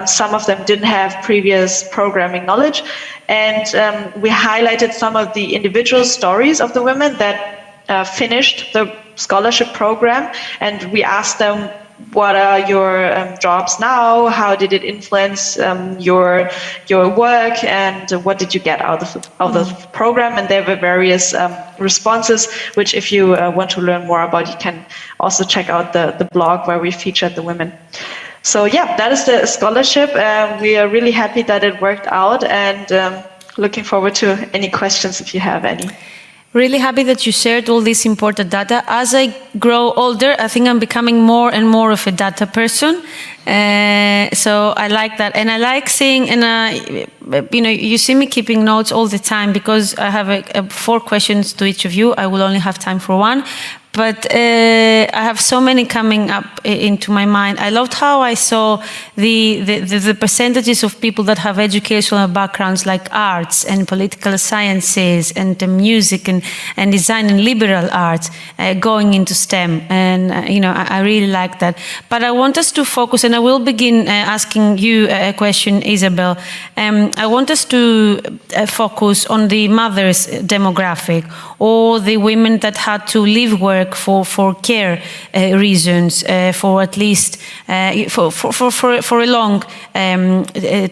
some of them didn't have previous programming knowledge. And we highlighted some of the individual stories of the women that finished the scholarship program, and we asked them, what are your jobs now? How did it influence your work? And what did you get out of the program? And there were various responses, which if you want to learn more about, you can also check out the blog where we featured the women. So yeah, that is the scholarship. We are really happy that it worked out, and looking forward to any questions if you have any. Really happy that you shared all this important data. As I grow older, I think I'm becoming more and more of a data person. So I like that. And I like seeing, and you see me keeping notes all the time because I have 4 questions to each of you. I will only have time for one. But I have so many coming up into my mind. I loved how I saw the percentages of people that have educational backgrounds like arts and political sciences and music and design and liberal arts going into STEM. And, I really like that. But I want us to focus, and I will begin asking you a question, Isabel. I want us to focus on the mothers demographic, or the women that had to leave work for care reasons, for at least for a long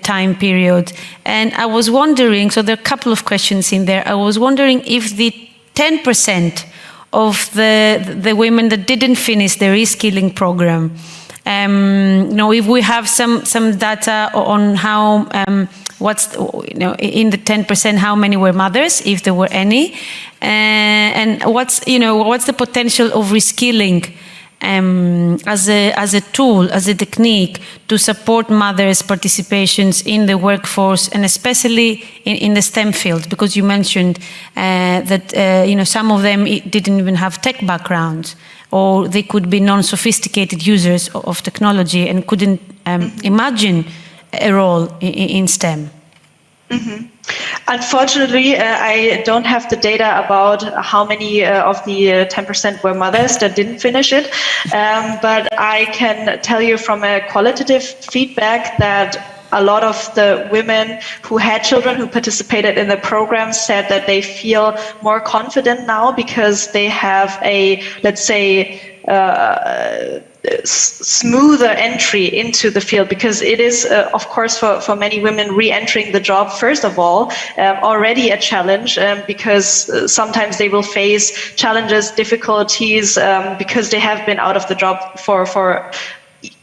time period. And I was wondering, so there are a couple of questions in there. I was wondering if the 10% of the women that didn't finish the reskilling program, if we have some data on how in the 10%, how many were mothers, if there were any, and what's the potential of reskilling as a tool, as a technique to support mothers' participations in the workforce, and especially in the STEM field, because you mentioned that some of them didn't even have tech backgrounds, or they could be non-sophisticated users of technology and couldn't imagine a role in STEM. Mm-hmm. Unfortunately, I don't have the data about how many of the 10% were mothers that didn't finish it, but I can tell you from a qualitative feedback that a lot of the women who had children who participated in the program said that they feel more confident now because they have a, let's say, smoother entry into the field, because it is, of course, for many women re-entering the job, first of all, already a challenge, because sometimes they will face challenges, difficulties, because they have been out of the job for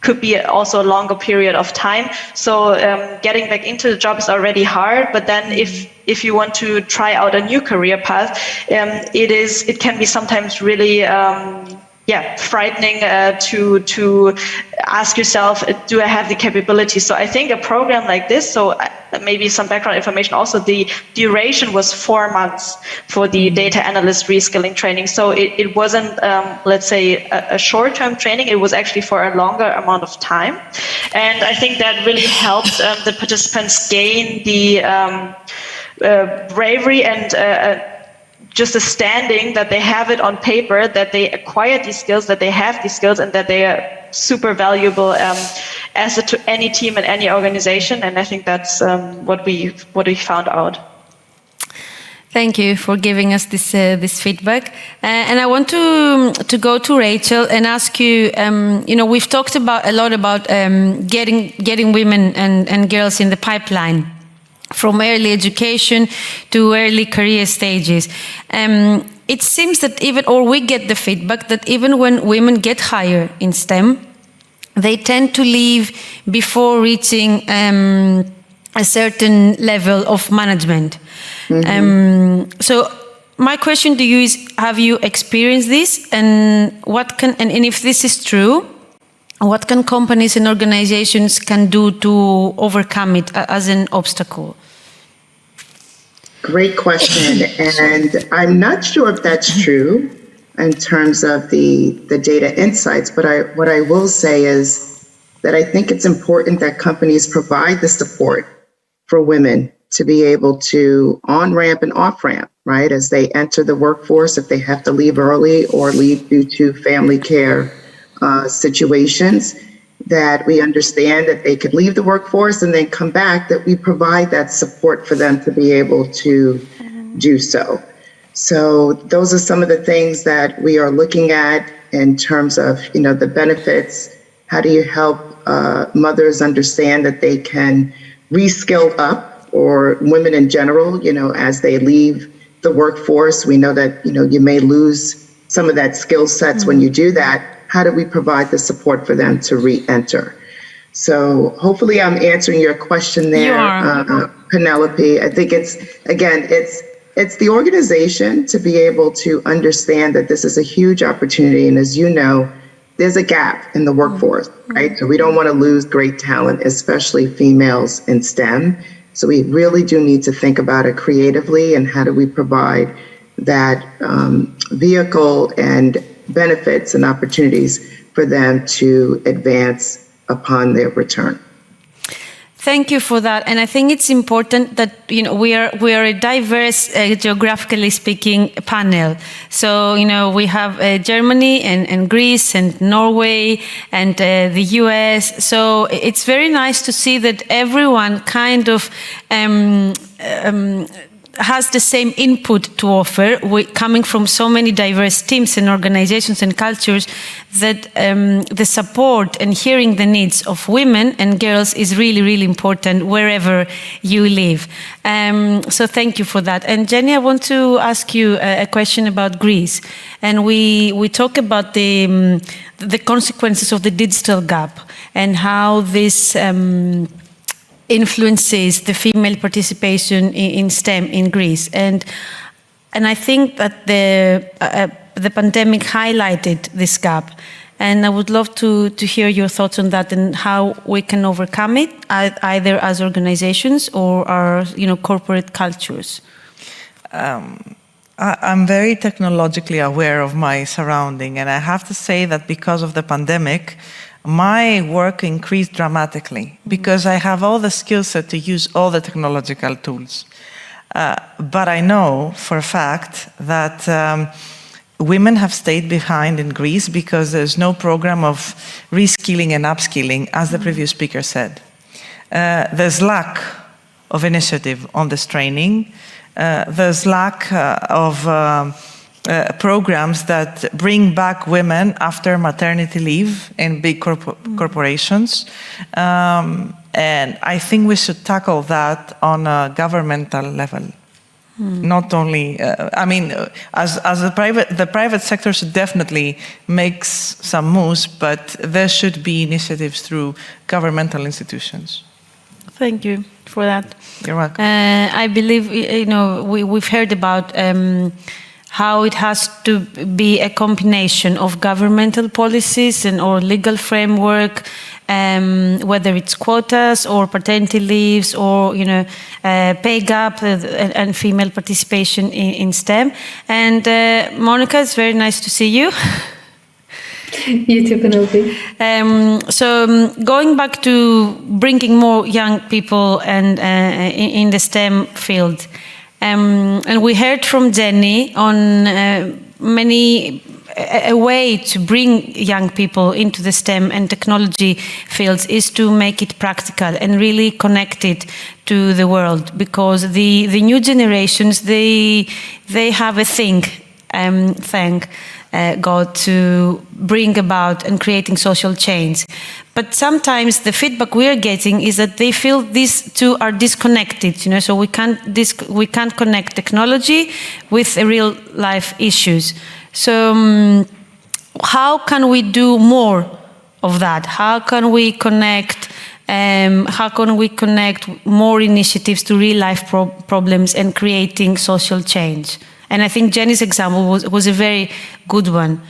could be also a longer period of time. So getting back into the job is already hard, but then if you want to try out a new career path, it can be sometimes really frightening to ask yourself, do I have the capability? So I think a program like this, so maybe some background information also, the duration was 4 months for the data analyst reskilling training. So it wasn't, let's say, a short-term training, it was actually for a longer amount of time. And I think that really helped the participants gain the bravery and just a standing that they have it on paper, that they acquired these skills, that they have these skills, and that they are super valuable asset to any team and any organization. And I think that's what we found out. Thank you for giving us this feedback. And I want to go to Rachel and ask you, we've talked a lot about getting women and girls in the pipeline, from early education to early career stages. It seems that we get the feedback that even when women get higher in STEM, they tend to leave before reaching a certain level of management. So my question to you is, have you experienced this, and if this is true, what can companies and organizations can do to overcome it as an obstacle? Great question. And I'm not sure if that's true in terms of the data insights, but what I will say is that I think it's important that companies provide the support for women to be able to on-ramp and off-ramp, right? As they enter the workforce, if they have to leave early or leave due to family care situations, that we understand that they could leave the workforce and then come back, that we provide that support for them to be able to do so. So those are some of the things that we are looking at in terms of, the benefits. How do you help mothers understand that they can reskill up, or women in general, as they leave the workforce? We know that, you may lose some of that skill sets when you do that. How do we provide the support for them to re-enter? So hopefully I'm answering your question there, Penelope. I think it's the organization to be able to understand that this is a huge opportunity. And as you know, there's a gap in the workforce, right? So we don't want to lose great talent, especially females in STEM. So we really do need to think about it creatively, and how do we provide that vehicle and benefits and opportunities for them to advance upon their return. Thank you for that. And I think it's important that we are a diverse, geographically speaking, panel. So we have Germany and Greece and Norway and the US. So it's very nice to see that everyone kind of has the same input to offer, coming from so many diverse teams and organizations and cultures, that the support and hearing the needs of women and girls is really, really important wherever you live. So thank you for that. And Jenny, I want to ask you a question about Greece. And we talk about the consequences of the digital gap and how this influences the female participation in STEM in Greece, and I think that the pandemic highlighted this gap, and I would love to hear your thoughts on that and how we can overcome it, either as organizations or our corporate cultures. I'm very technologically aware of my surrounding, and I have to say that because of the pandemic, my work increased dramatically because I have all the skill set to use all the technological tools. But I know for a fact that women have stayed behind in Greece because there's no program of reskilling and upskilling, as the previous speaker said. there's lack of initiative on this training. There's lack of programs that bring back women after maternity leave in big corporations. And I think we should tackle that on a governmental level. Not only, as the private sector should definitely make some moves, but there should be initiatives through governmental institutions. Thank you for that. You're welcome. I believe, we've heard about how it has to be a combination of governmental policies or legal framework, whether it's quotas or paternity leaves or pay gap and female participation in STEM. And Monica, it's very nice to see you. You too, Penelope. So going back to bringing more young people and in the STEM field, and we heard from Jenny on a way to bring young people into the STEM and technology fields is to make it practical and really connect it to the world, because the new generations, they have a thing, thank God, to bring about and creating social change. But sometimes the feedback we are getting is that they feel these two are disconnected, so we can't connect technology with real life issues. So how can we do more of that? How can we connect more initiatives to real life problems and creating social change? And I think Jenny's example was a very good one.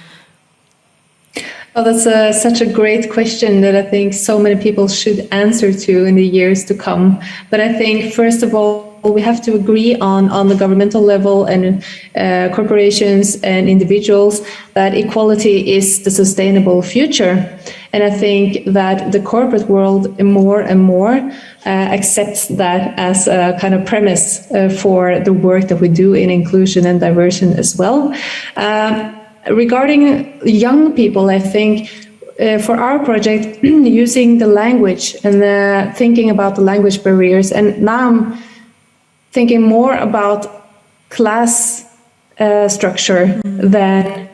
Well, that's such a great question that I think so many people should answer to in the years to come. But I think, first of all, we have to agree on the governmental level and corporations and individuals that equality is the sustainable future. And I think that the corporate world more and more accepts that as a kind of premise for the work that we do in inclusion and diversion as well. Regarding young people, I think for our project, using the language and thinking about the language barriers, and now I'm thinking more about class structure than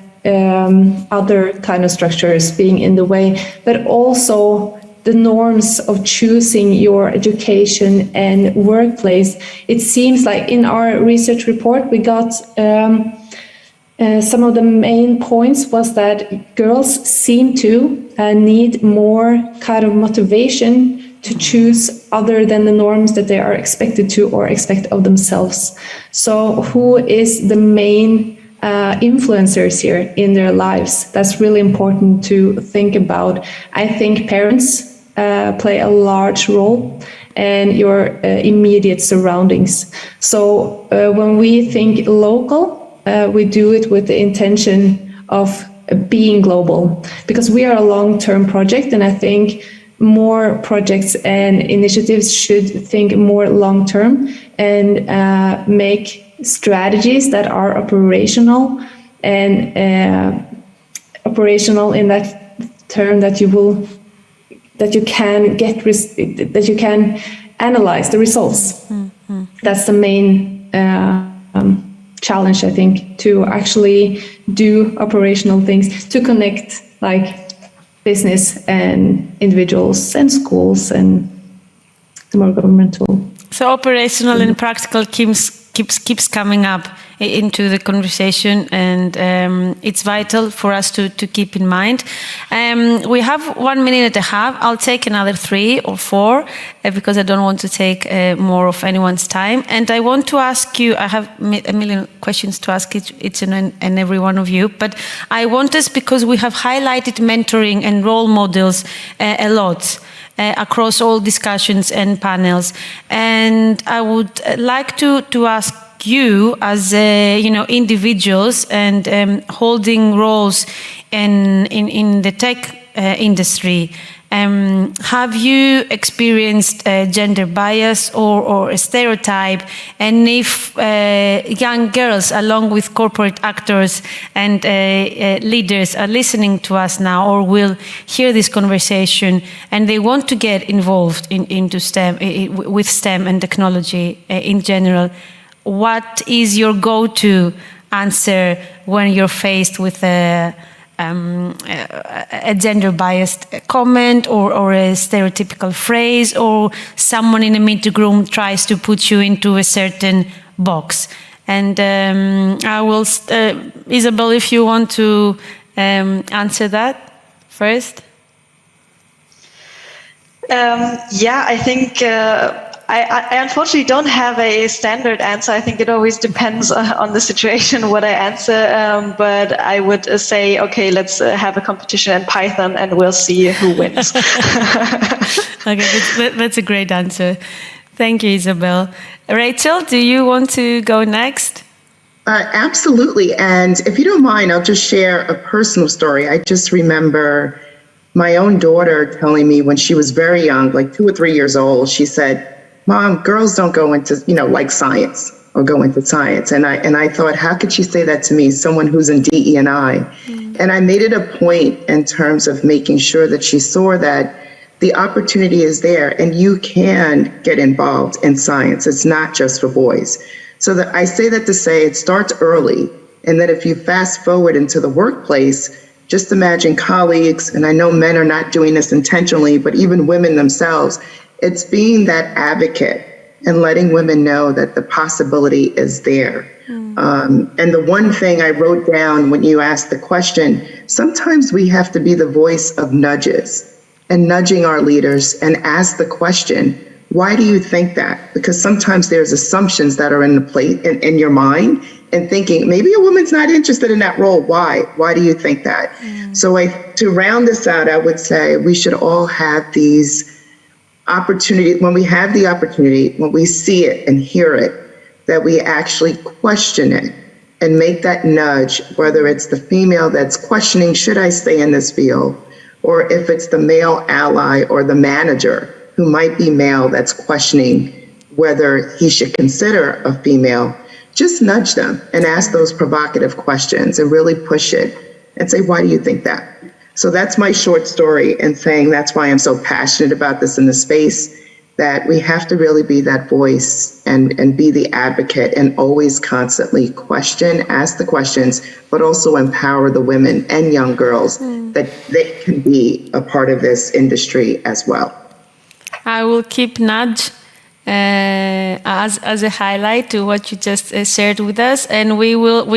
other kind of structures being in the way, but also the norms of choosing your education and workplace. It seems like in our research report, we got some of the main points was that girls seem to need more kind of motivation to choose other than the norms that they are expected to or expect of themselves. So who is the main influencers here in their lives? That's really important to think about. I think parents play a large role, and your immediate surroundings. So when we think local, we do it with the intention of being global, because we are a long-term project, and I think more projects and initiatives should think more long-term and make strategies that are operational, and operational in that term that you can analyze the results. Mm-hmm. That's the main challenge, I think, to actually do operational things, to connect like business and individuals and schools and the more governmental. So operational and practical keeps coming up into the conversation, and it's vital for us to keep in mind. We have 1 minute and a half. I'll take another 3 or 4 because I don't want to take more of anyone's time. And I want to ask you, I have a million questions to ask each and every one of you, but I want us, because we have highlighted mentoring and role models a lot across all discussions and panels. And I would like to ask you, as individuals and holding roles in the tech industry, Have you experienced gender bias or a stereotype? And if young girls, along with corporate actors and leaders, are listening to us now or will hear this conversation and they want to get involved into STEM, with STEM and technology in general, what is your go-to answer when you're faced with a gender-biased comment or a stereotypical phrase, or someone in a meeting room tries to put you into a certain box? And I will, Isabel, if you want to answer that first. I think I unfortunately don't have a standard answer. I think it always depends on the situation what I answer. But I would say, okay, let's have a competition in Python and we'll see who wins. Okay, that's a great answer. Thank you, Isabel. Rachel, do you want to go next? Absolutely. And if you don't mind, I'll just share a personal story. I just remember my own daughter telling me when she was very young, like 2 or 3 years old, she said, "Mom, girls don't go into, like science or go into science." And I thought, how could she say that to me, someone who's in DE&I? And I made it a point in terms of making sure that she saw that the opportunity is there and you can get involved in science. It's not just for boys. So that I say that to say it starts early. And that if you fast forward into the workplace, just imagine colleagues, and I know men are not doing this intentionally, but even women themselves, it's being that advocate and letting women know that the possibility is there. And the one thing I wrote down when you asked the question, sometimes we have to be the voice of nudges and nudging our leaders and ask the question, why do you think that? Because sometimes there's assumptions that are in the plate in your mind and thinking, maybe a woman's not interested in that role. Why? Why do you think that? So to round this out, I would say we should all have these opportunity, when we have the opportunity, when we see it and hear it, that we actually question it and make that nudge, whether it's the female that's questioning, should I stay in this field? Or if it's the male ally or the manager who might be male that's questioning whether he should consider a female, just nudge them and ask those provocative questions and really push it and say, why do you think that? So that's my short story, and saying that's why I'm so passionate about this in the space, that we have to really be that voice and be the advocate and always constantly question, ask the questions, but also empower the women and young girls that they can be a part of this industry as well. I will keep nudge as a highlight to what you just shared with us, and we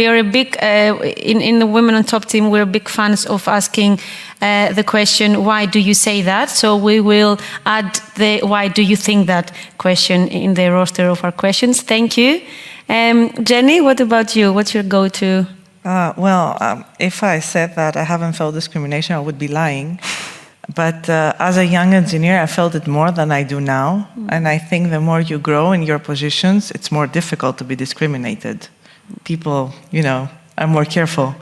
are a big in the Women on Top team. We're big fans of asking the question, why do you say that? So we will add the why do you think that question in the roster of our questions. Thank you. Jenny, what about you? What's your go-to? If I said that I haven't felt discrimination, I would be lying. But as a young engineer, I felt it more than I do now. And I think the more you grow in your positions, it's more difficult to be discriminated. People, are more careful.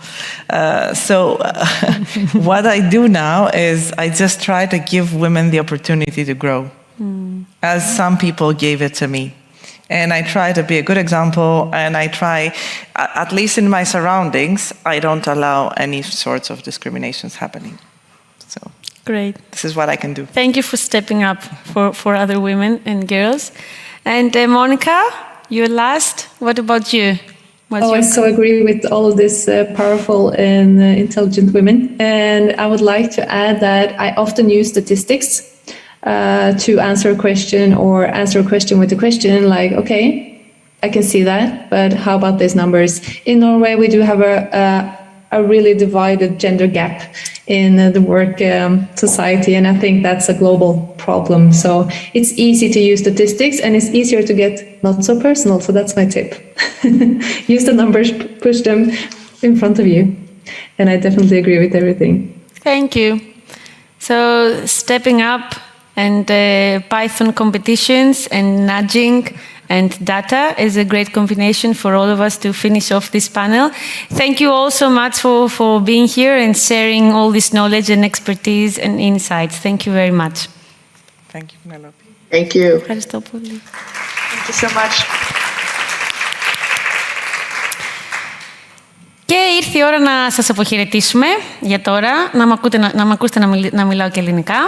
What I do now is I just try to give women the opportunity to grow, as some people gave it to me. And I try to be a good example, and I try, at least in my surroundings, I don't allow any sorts of discriminations happening. So. Great. This is what I can do. Thank you for stepping up for other women and girls. And Monica, you're last. What about you? I so agree with all of these powerful and intelligent women. And I would like to add that I often use statistics to answer a question or answer a question with a question like, okay, I can see that, but how about these numbers? In Norway, we do have a really divided gender gap in the work society, and I think that's a global problem. So it's easy to use statistics, and it's easier to get not so personal. So that's my tip. Use the numbers, push them in front of you. And I definitely agree with everything. Thank you. So stepping up and Python competitions and nudging and data is a great combination for all of us to finish off this panel. Thank you all so much for being here and sharing all this knowledge and expertise and insights. Thank you very much. Thank you, Penelope. Thank you. Ευχαριστώ πολύ. Thank you so much. Και ήρθε η ώρα να σας αποχαιρετήσουμε για τώρα, να μ' ακούσετε να μιλάω και ελληνικά.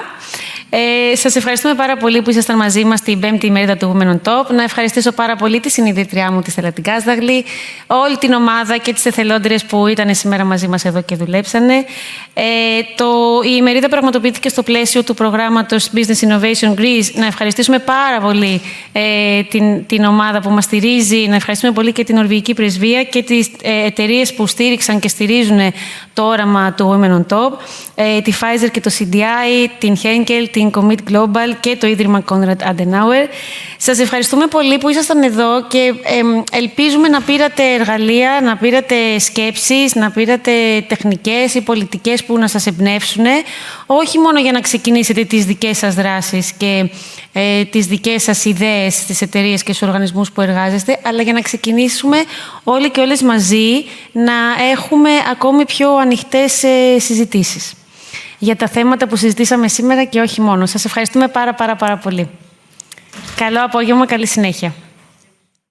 Σας ευχαριστούμε πάρα πολύ που ήσασταν μαζί μας την 5η ημερίδα του Women on Top. Να ευχαριστήσω πάρα πολύ τη συνειδητριά μου, τη Στέλλα την Κάσδαγλη, όλη την ομάδα και τις εθελόντριες που ήταν σήμερα μαζί μας εδώ και δουλέψανε. Η ημερίδα πραγματοποιήθηκε στο πλαίσιο του προγράμματος Business Innovation Greece. Να ευχαριστήσουμε πάρα πολύ την ομάδα που μας στηρίζει, να ευχαριστούμε πολύ και την Νορβηγική Πρεσβεία και τις εταιρείες που στήριξαν και στηρίζουν το όραμα του Women on Top, τη Pfizer και το CDI, την Henkel, την Commit Global και το Ίδρυμα Konrad Adenauer. Σας ευχαριστούμε πολύ που ήσασταν εδώ και ελπίζουμε να πήρατε εργαλεία, να πήρατε σκέψεις, να πήρατε τεχνικές ή πολιτικές που να σας εμπνεύσουν, όχι μόνο για να ξεκινήσετε τις δικές σας δράσεις και τις δικές σας ιδέες στις εταιρείες και στους οργανισμούς που εργάζεστε, αλλά για να ξεκινήσουμε όλοι και όλες μαζί να έχουμε ακόμη πιο ανοιχτές συζητήσεις για τα θέματα που συζητήσαμε σήμερα και όχι μόνο. Σας ευχαριστούμε πάρα πολύ. Καλό απόγευμα, καλή συνέχεια.